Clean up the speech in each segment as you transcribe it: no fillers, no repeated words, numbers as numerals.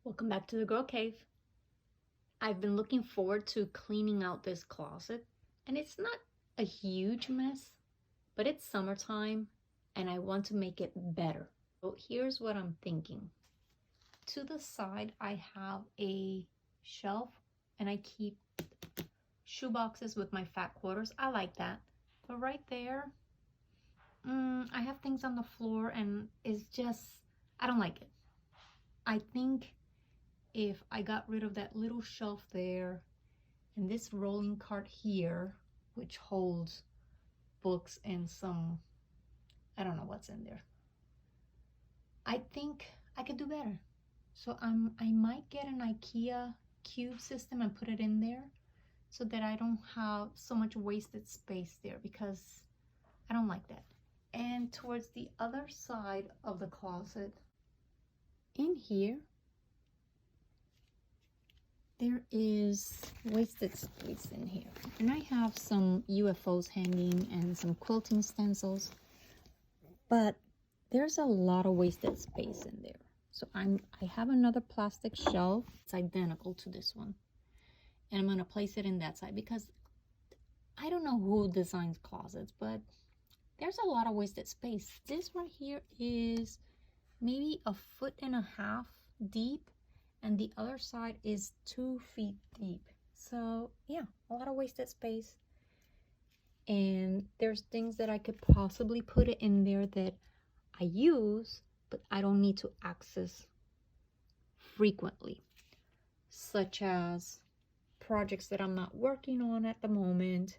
Welcome back to the Girl Cave. I've been looking forward to cleaning out this closet, and it's not a huge mess, but it's summertime and I want to make it better. So here's what I'm thinking. To the side, I have a shelf and I keep shoe boxes with my fat quarters. I like that. But right there, I have things on the floor and it's just, I don't like it. I think if I got rid of that little shelf there and this rolling cart here, which holds books and some, I don't know what's in there, I think I could do better. So I might get an IKEA cube system and put it in there so that I don't have so much wasted space there, because I don't like that. And towards the other side of the closet, in here, there is wasted space in here. And I have some UFOs hanging and some quilting stencils, but there's a lot of wasted space in there. So I have another plastic shelf. It's identical to this one. And I'm gonna place it in that side because I don't know who designs closets, but there's a lot of wasted space. This right here is maybe 1.5 feet deep, and the other side is 2 feet deep. So yeah, a lot of wasted space. And there's things that I could possibly put it in there that I use, but I don't need to access frequently, such as projects that I'm not working on at the moment,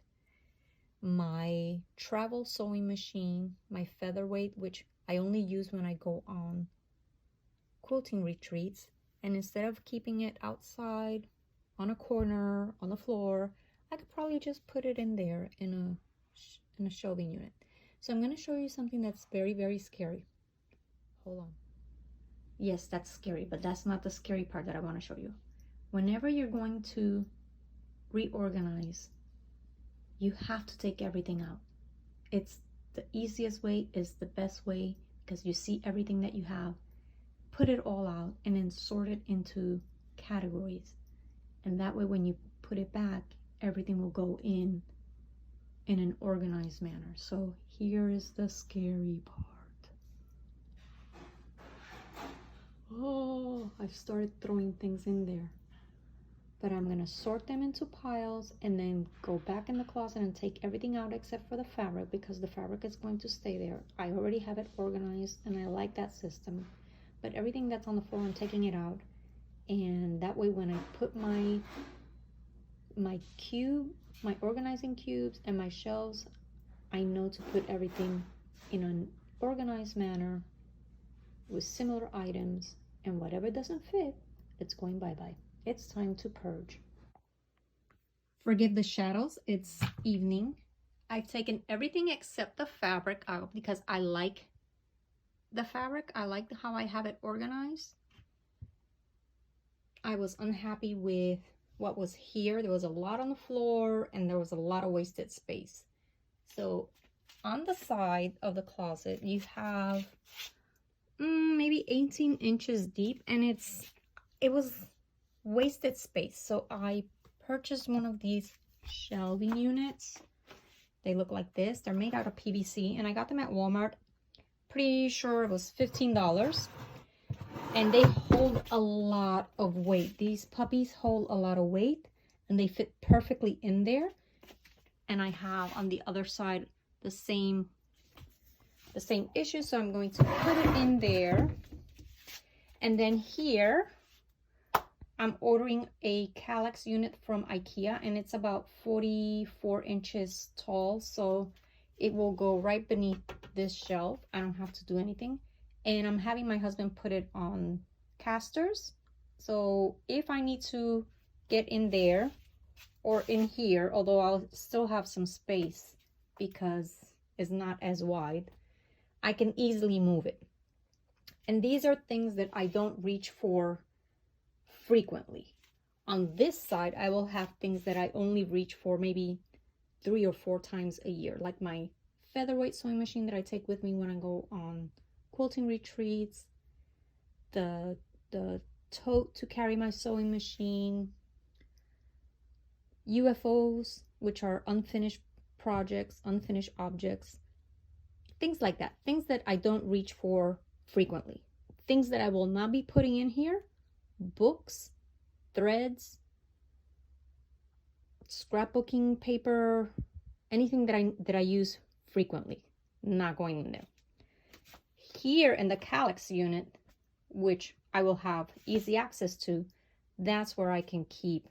my travel sewing machine, my featherweight, which I only use when I go on quilting retreats. And instead of keeping it outside on a corner on the floor, I could probably just put it in there in a shelving unit. So I'm going to show you something that's very, very scary. Hold on. Yes, that's scary, but that's not the scary part that I want to show you. Whenever you're going to reorganize, you have to take everything out. It's the easiest way, is the best way, because you see everything that you have. Put it all out and then sort it into categories. And that way when you put it back, everything will go in an organized manner. So here is the scary part. Oh, I've started throwing things in there. But I'm gonna sort them into piles and then go back in the closet and take everything out except for the fabric, because the fabric is going to stay there. I already have it organized and I like that system. But everything that's on the floor, I'm taking it out. And that way when I put my organizing cubes and my shelves, I know to put everything in an organized manner with similar items, and whatever doesn't fit, it's going bye-bye. It's time to purge. Forgive the shadows, it's evening. I've taken everything except the fabric out because I like the fabric. I like how I have it organized. I was unhappy with what was here. There was a lot on the floor and there was a lot of wasted space. So on the side of the closet, you have maybe 18 inches deep, and it was wasted space. So I purchased one of these shelving units. They look like this. They're made out of PVC, and I got them at Walmart. Pretty sure it was $15. And they hold a lot of weight. These puppies hold a lot of weight and they fit perfectly in there. And I have on the other side the same issue, so I'm going to put it in there. And then here I'm ordering a Kallax unit from IKEA, and it's about 44 inches tall, so it will go right beneath this shelf. I don't have to do anything. And I'm having my husband put it on casters. So if I need to get in there or in here, although I'll still have some space because it's not as wide, I can easily move it. And these are things that I don't reach for frequently. On this side, I will have things that I only reach for maybe 3 or 4 times a year, like my featherweight sewing machine that I take with me when I go on quilting retreats, the tote to carry my sewing machine, UFOs, which are unfinished projects, unfinished objects, things like that. Things that I don't reach for frequently. Things that I will not be putting in here: books, threads, scrapbooking paper, anything that I use frequently, not going in there. Here in the calyx unit, which I will have easy access to, that's where I can keep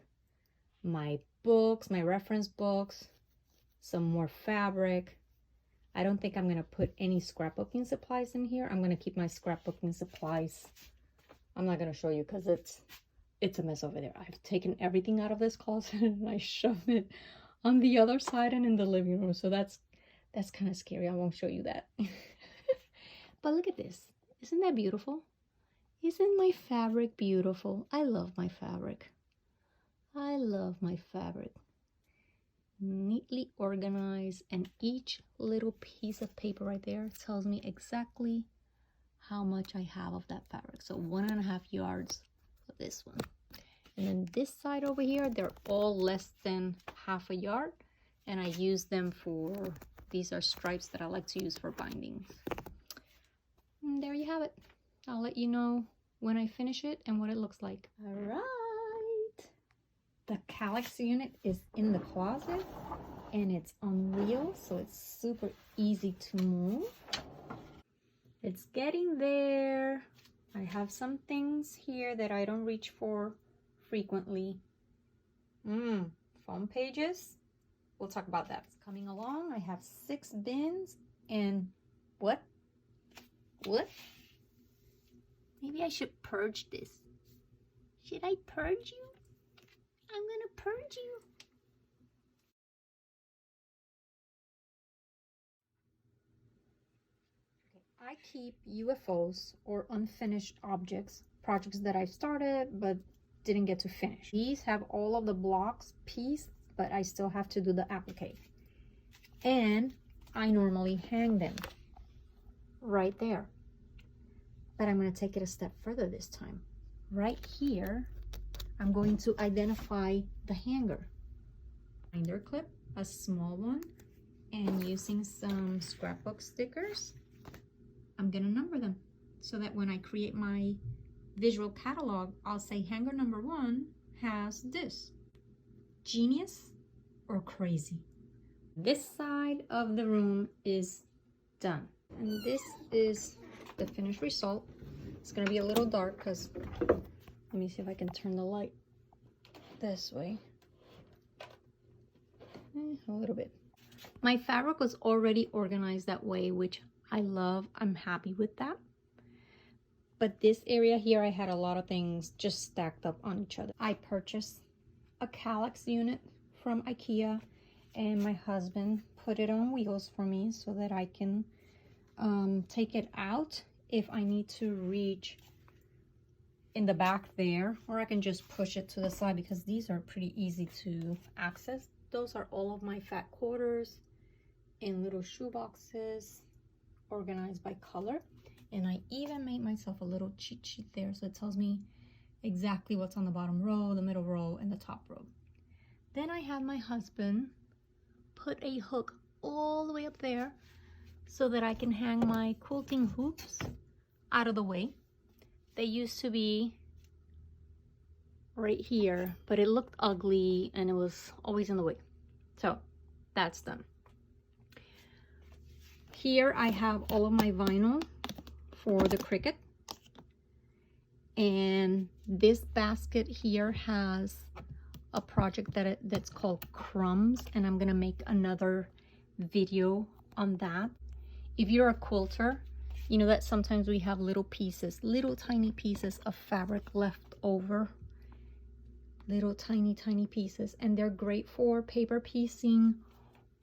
my books, my reference books, some more fabric. I don't think I'm going to put any scrapbooking supplies in here. I'm going to keep my scrapbooking supplies. I'm not going to show you because it's a mess over there. I've taken everything out of this closet and I shoved it on the other side and in the living room. So that's kind of scary. I won't show you that. But look at this. Isn't that beautiful? Isn't my fabric beautiful? I love my fabric. I love my fabric. Neatly organized, and each little piece of paper right there tells me exactly how much I have of that fabric. So 1.5 yards of this one. And then this side over here, they're all less than 1/2 yard. And I use them for, these are stripes that I like to use for bindings. And there you have it. I'll let you know when I finish it and what it looks like. All right. The calyx unit is in the closet and it's on wheels, so it's super easy to move. It's getting there. I have some things here that I don't reach for frequently. Foam pages. We'll talk about that. It's coming along. I have 6 bins and what? Maybe I should purge this. Should I purge you? I'm gonna purge you. Okay, I keep UFOs or unfinished objects, projects that I started but didn't get to finish. These have all of the blocks pieced, but I still have to do the applique. And I normally hang them right there. But I'm going to take it a step further this time. Right here, I'm going to identify the hanger. Binder clip, a small one, and using some scrapbook stickers, I'm going to number them so that when I create my visual catalog, I'll say hanger number 1 has this. Genius or crazy? This side of the room is done. And this is the finished result. It's going to be a little dark because, let me see if I can turn the light this way. A little bit. My fabric was already organized that way, which I love. I'm happy with that. But this area here, I had a lot of things just stacked up on each other. I purchased a calyx unit from IKEA, and my husband put it on wheels for me so that I can take it out if I need to reach in the back there, or I can just push it to the side because these are pretty easy to access. Those are all of my fat quarters in little shoe boxes organized by color. And I even made myself a little cheat sheet there, so it tells me exactly what's on the bottom row, the middle row, and the top row. Then I had my husband put a hook all the way up there so that I can hang my quilting hoops out of the way. They used to be right here, but it looked ugly and it was always in the way. So that's done. Here I have all of my vinyl for the Cricut. And this basket here has a project that's called Crumbs, and I'm gonna make another video on that. If you're a quilter, you know that sometimes we have little pieces, little tiny pieces of fabric left over. Little tiny pieces, and they're great for paper piecing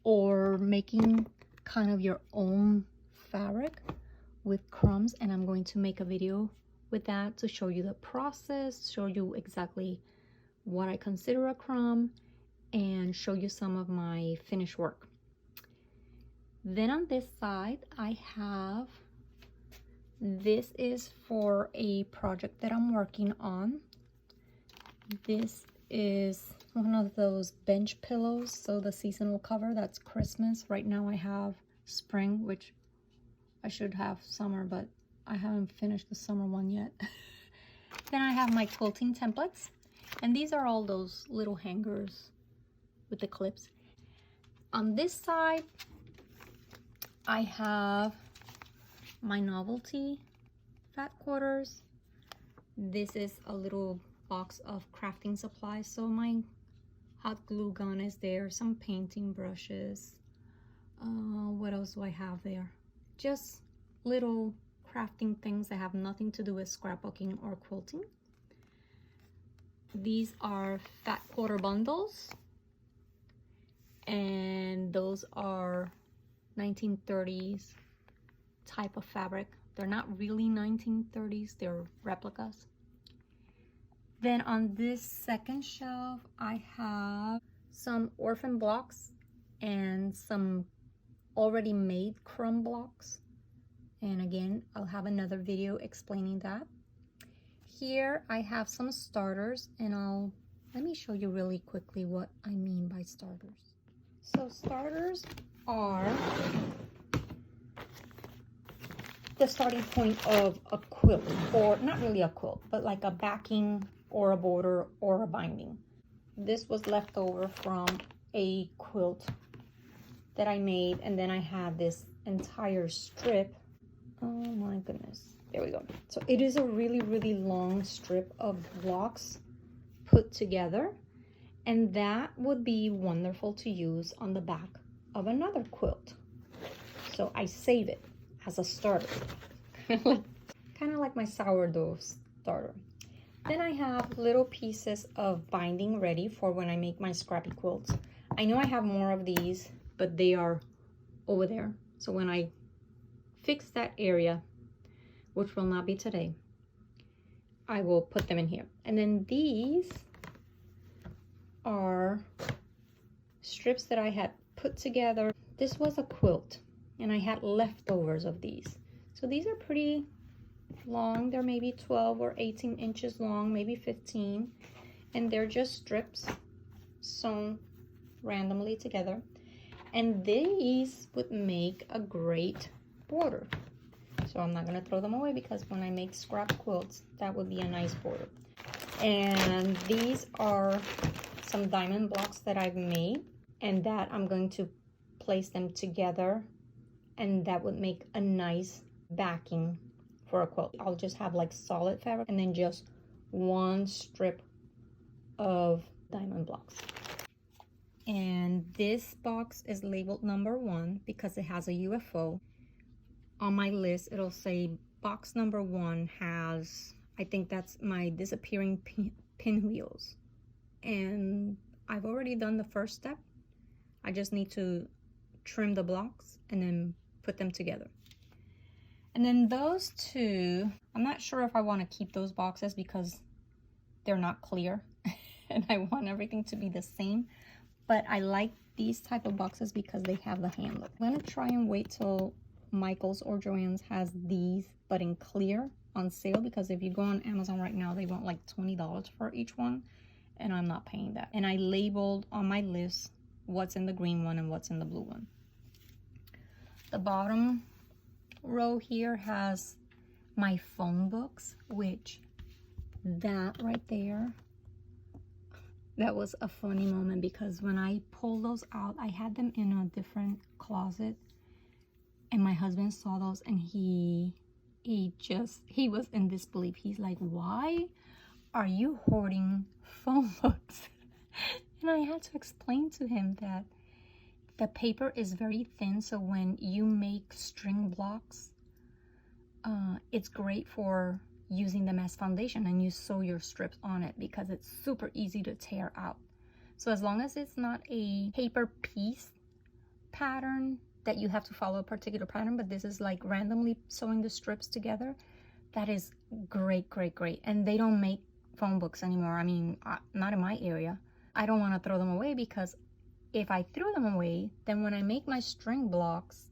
or making kind of your own fabric with crumbs. And I'm going to make a video with that to show you the process, show you exactly what I consider a crumb, and show you some of my finished work. Then on this side, I have This is for a project that I'm working on. This is one of those bench pillows, so the seasonal cover, that's Christmas. Right now I have spring, which I should have summer, but I haven't finished the summer one yet. Then I have my quilting templates, and these are all those little hangers with the clips. On this side, I have my novelty fat quarters. This is a little box of crafting supplies, so my hot glue gun is there, some painting brushes. What else do I have there? Just little crafting things that have nothing to do with scrapbooking or quilting. These are fat quarter bundles, and those are 1930s type of fabric. They're not really 1930s, they're replicas. Then on this second shelf, I have some orphan blocks and some already made crumb blocks. And again, I'll have another video explaining that. Here I have some starters, and let me show you really quickly what I mean by starters. So starters are the starting point of a quilt, or not really a quilt, but like a backing or a border or a binding. This was left over from a quilt that I made, and then I had this entire strip. Oh my goodness, there we go. So it is a really, really long strip of blocks put together, and that would be wonderful to use on the back of another quilt. So I save it as a starter, kind of like my sourdough starter. Then I have little pieces of binding ready for when I make my scrappy quilts. I know I have more of these, but they are over there. So when I fix that area, which will not be today, I will put them in here. And then these are strips that I had put together. This was a quilt, and I had leftovers of these. So these are pretty long. They're maybe 12 or 18 inches long, maybe 15. And they're just strips sewn randomly together. And these would make a great border. So I'm not gonna throw them away, because when I make scrap quilts, that would be a nice border. And these are some diamond blocks that I've made, and that I'm going to place them together, and that would make a nice backing for a quilt. I'll just have like solid fabric and then just one strip of diamond blocks. And this box is labeled number 1 because it has a UFO. On my list, it'll say box number 1 has, I think that's my disappearing pinwheels. And I've already done the first step. I just need to trim the blocks and then put them together. And then those two, I'm not sure if I want to keep those boxes because they're not clear and I want everything to be the same. But I like these type of boxes because they have the handle. I'm going to try and wait till Michael's or Joann's has these, but in clear, on sale, because if you go on Amazon right now, they want like $20 for each one, and I'm not paying that. And I labeled on my list what's in the green one and what's in the blue one. The bottom row here has my phone books, which that right there, that was a funny moment, because when I pulled those out, I had them in a different closet, and my husband saw those, and he was in disbelief. He's like, why are you hoarding phone books? And I had to explain to him that the paper is very thin, so when you make string blocks, it's great for using them as foundation, and you sew your strips on it because it's super easy to tear out. So as long as it's not a paper piece pattern that you have to follow a particular pattern, but this is like randomly sewing the strips together, that is great, great, great. And they don't make phone books anymore. I mean, not in my area. I don't want to throw them away, because if I threw them away, then when I make my string blocks,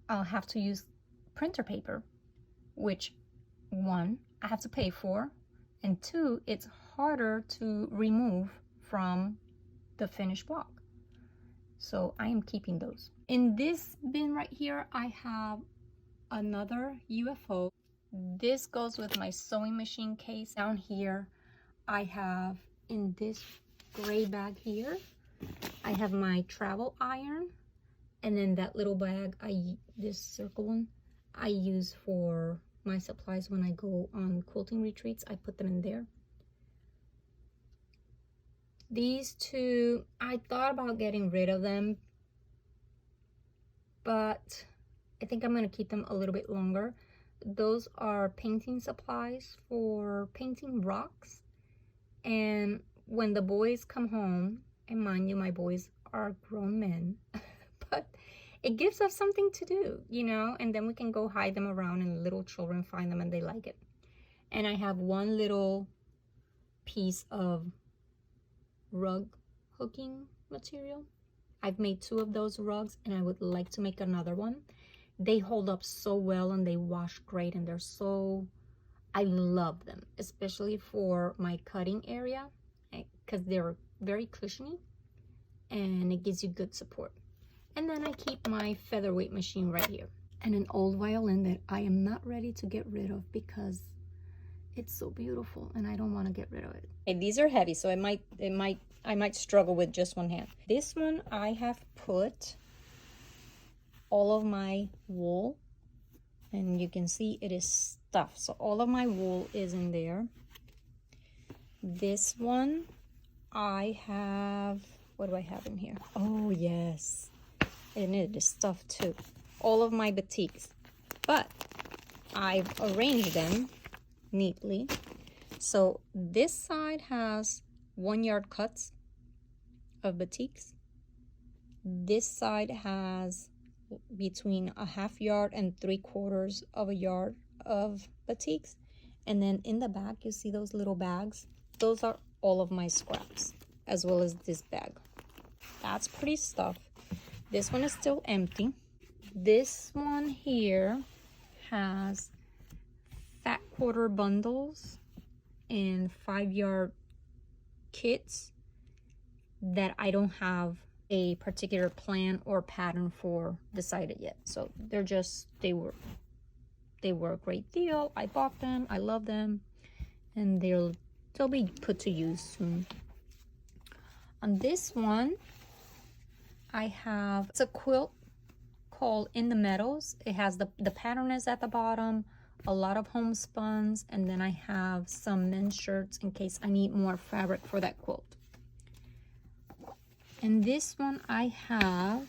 I'll have to use printer paper, which one, I have to pay for, and two, it's harder to remove from the finished block. So I am keeping those. In this bin right here, I have another UFO. This goes with my sewing machine case. Down here, I have, in this gray bag here, I have my travel iron. And then that little bag, this circle one, I use for my supplies when I go on quilting retreats. I put them in there. These two, I thought about getting rid of them, but I think I'm going to keep them a little bit longer. Those are painting supplies for painting rocks. And when the boys come home, and mind you, my boys are grown men, but it gives us something to do, you know, and then we can go hide them around and little children find them and they like it. And I have one little piece of rug hooking material. I've made 2 of those rugs and I would like to make another one. They hold up so well and they wash great and they're so, I love them, especially for my cutting area because they're very cushiony and it gives you good support. And then I keep my featherweight machine right here and an old violin that I am not ready to get rid of because it's so beautiful and I don't want to get rid of it. And these are heavy, so I might struggle with just one hand. This one I have put all of my wool, and you can see it is stuffed. So all of my wool is in there. This one I have, what do I have in here? Oh yes, and it is stuffed too. All of my batiks, but I've arranged them neatly. So this side has 1 yard cuts of batiks. This side has between a half yard and 3/4 of a yard of batiks. And then in the back, you see those little bags? Those are all of my scraps, as well as this bag. That's pretty stuffed. This one is still empty. This one here has fat quarter bundles and 5 yard kits that I don't have a particular plan or pattern for decided yet. So they're just, they were a great deal. I bought them, I love them, and they'll be put to use soon. On this one, I have, it's a quilt called In the Meadows. It has the pattern is at the bottom, a lot of homespuns, and then I have some men's shirts in case I need more fabric for that quilt. And this one I have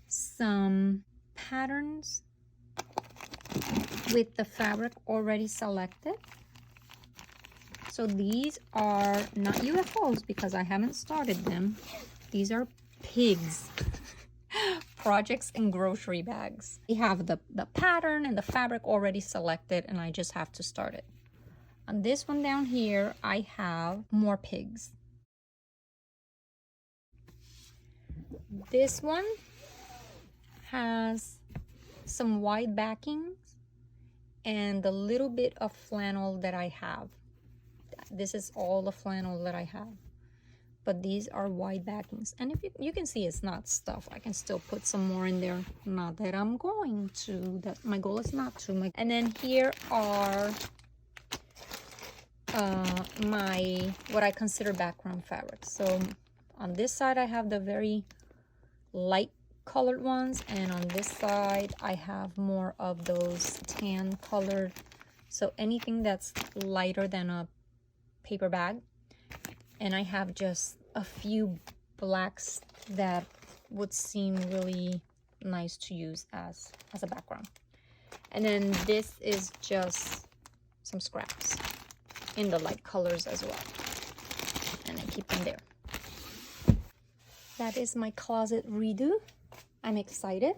some patterns with the fabric already selected. So these are not UFOs because I haven't started them. These are pigs. Projects and grocery bags. We have the pattern and the fabric already selected and I just have to start it. On this one down here, I have more pigs. This one has some wide backings and the little bit of flannel that I have. This is all the flannel that I have. But these are wide backings. And if you can see it's not stuff. I can still put some more in there. Not that I'm going to. That my goal is not to. And then here are my, what I consider background fabrics. So on this side I have the very light colored ones, and on this side I have more of those tan colored. So anything that's lighter than a paper bag. And I have just a few blacks that would seem really nice to use as a background. And then this is just some scraps in the light colors as well. And I keep them there. That is my closet redo. I'm excited.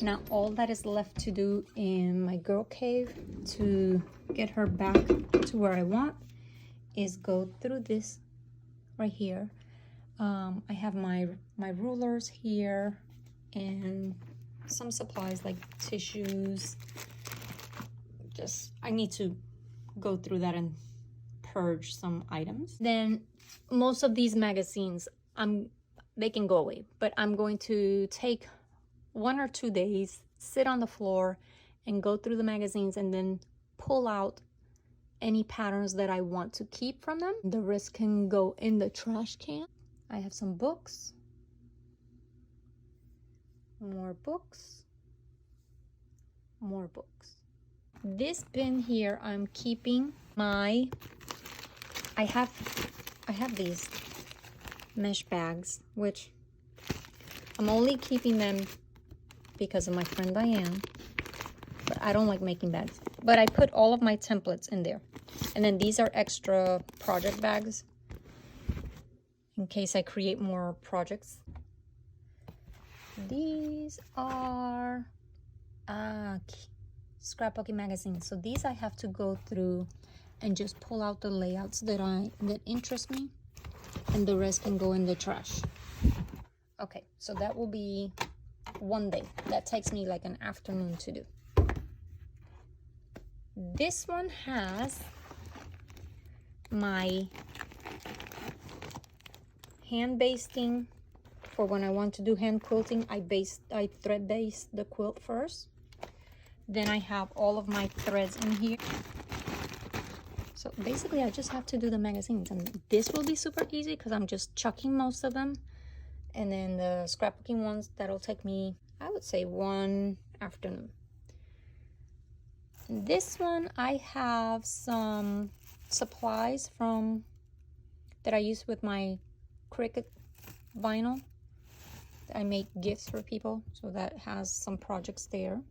Now all that is left to do in my girl cave to get her back to where I want is go through this right here. I have my rulers here, and some supplies like tissues. Just, I need to go through that and purge some items. Then most of these magazines, they can go away, but I'm going to take 1 or 2 days, sit on the floor and go through the magazines and then pull out any patterns that I want to keep from them. The rest can go in the trash can. I have some books, more books, more books. This bin here, I'm keeping my, I have these mesh bags, which I'm only keeping them because of my friend Diane, but I don't like making bags. But I put all of my templates in there. And then these are extra project bags in case I create more projects. These are scrapbooking magazines. So these I have to go through and just pull out the layouts that interest me, and the rest can go in the trash. Okay, so that will be 1 day. That takes me like an afternoon to do. This one has my hand basting for when I want to do hand quilting. I thread baste the quilt first. Then I have all of my threads in here. So basically I just have to do the magazines, and this will be super easy because I'm just chucking most of them. And then the scrapbooking ones, that'll take me, I would say, 1 afternoon. This one, I have some supplies that I use with my Cricut vinyl. I make gifts for people, so that has some projects there.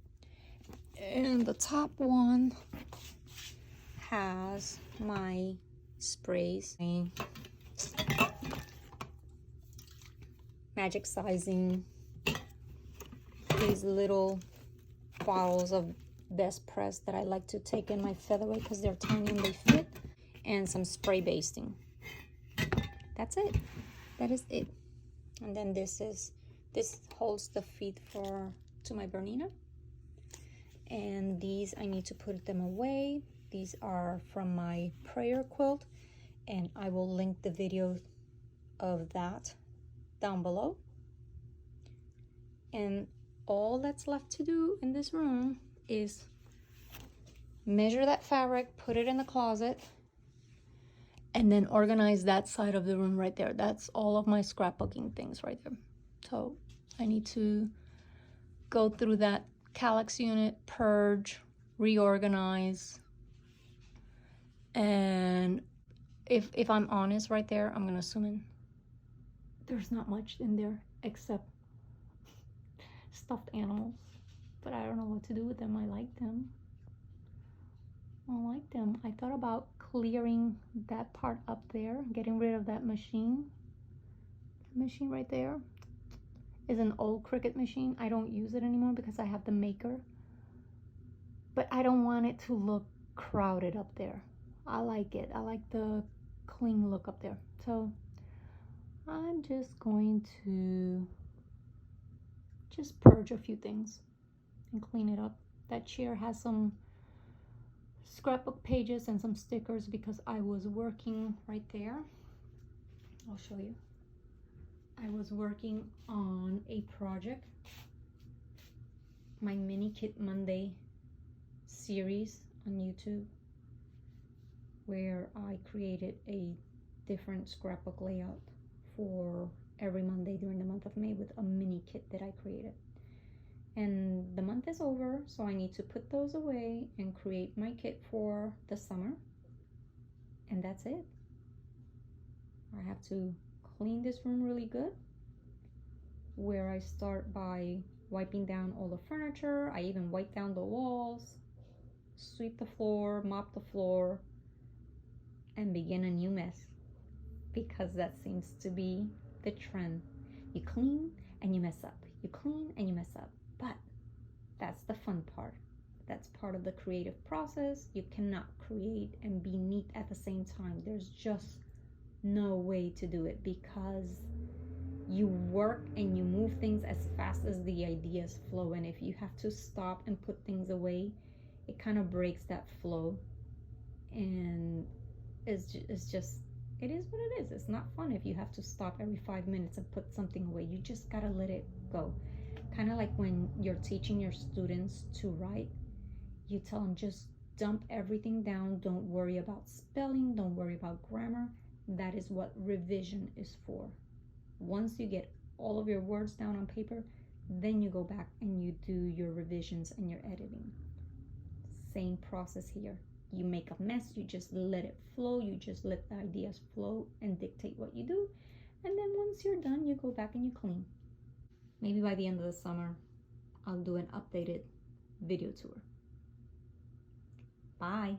And the top one has my sprays, magic sizing, these little bottles of best press that I like to take in my featherweight because they're tiny and they fit, and some spray basting. That's it. That is it. And then this holds the feet to my Bernina. And these, I need to put them away. These are from my prayer quilt, and I will link the video of that down below. And all that's left to do in this room is measure that fabric, put it in the closet, and then organize that side of the room right there. That's all of my scrapbooking things right there. So I need to go through that calyx unit, purge, reorganize, and if I'm honest right there, I'm gonna assume there's not much in there except stuffed animals, but I don't know what to do with them. I like them. I thought about clearing that part up there, getting rid of that machine. The machine right there is an old Cricut machine. I don't use it anymore because I have the maker, but I don't want it to look crowded up there. I like it. I like the clean look up there. So I'm just going to purge a few things and clean it up. That chair has some scrapbook pages and some stickers because I was working right there. I'll show you. I was working on a project, my Mini Kit Monday series on YouTube, where I created a different scrapbook layout for every Monday during the month of May with a mini kit that I created. And the month is over, so I need to put those away and create my kit for the summer. And that's it. I have to clean this room really good, where I start by wiping down all the furniture. I even wipe down the walls, sweep the floor, mop the floor, and begin a new mess, because that seems to be the trend. You clean and you mess up. You clean and you mess up. But that's the fun part. That's part of the creative process. You cannot create and be neat at the same time. There's just no way to do it, because You work and you move things as fast as the ideas flow, and if you have to stop and put things away, it kind of breaks that flow, and it's just, it is what it is. It's not fun if you have to stop every 5 minutes and put something away. You just gotta let it go. Kind of like when you're teaching your students to write, you tell them just dump everything down. Don't worry about spelling, don't worry about grammar. That is what revision is for. Once you get all of your words down on paper, then you go back and you do your revisions and your editing. Same process here. You make a mess, you just let it flow, you just let the ideas flow and dictate what you do. And then once you're done, you go back and you clean. Maybe by the end of the summer, I'll do an updated video tour. Bye.